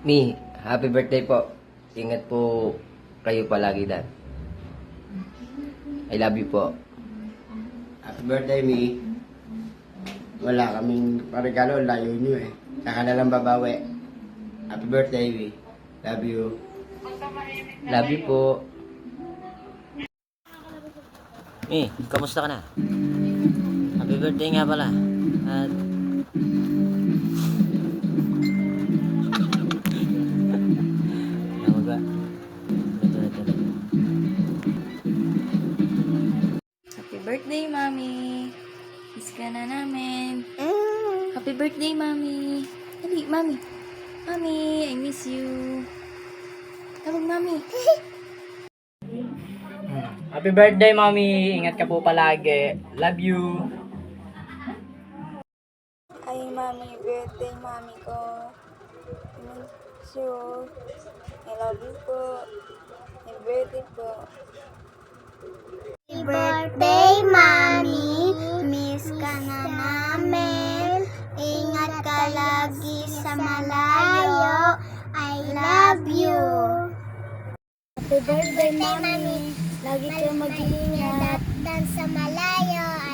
Mi, happy birthday po. Ingat po kayo palagi, Dad. I love you po. Happy birthday, Mi. Wala kaming parigalo, layo nyo eh. Saka na lang babawi. Happy birthday, Mi. Love you. Love you po. Mi, kamusta ka na? Happy birthday nga pala. At Tawag ba? Ito. Happy birthday, Mami. Miss ka na namin. Happy birthday, Mami. Dali, Mami. Mami, I miss you. Tawag, Mami. Happy birthday, Mommy. Ingat ka po palagi. Love you. Ay, Mami. Birthday, Mami ko. I miss you. I love you po. Happy birthday po. Happy birthday, Mami. Miss ka na namin. Ingat ka lagi sa malayo. I love you. Happy birthday, Mami. Lagi ka mag-iingat. Dan sa malayo.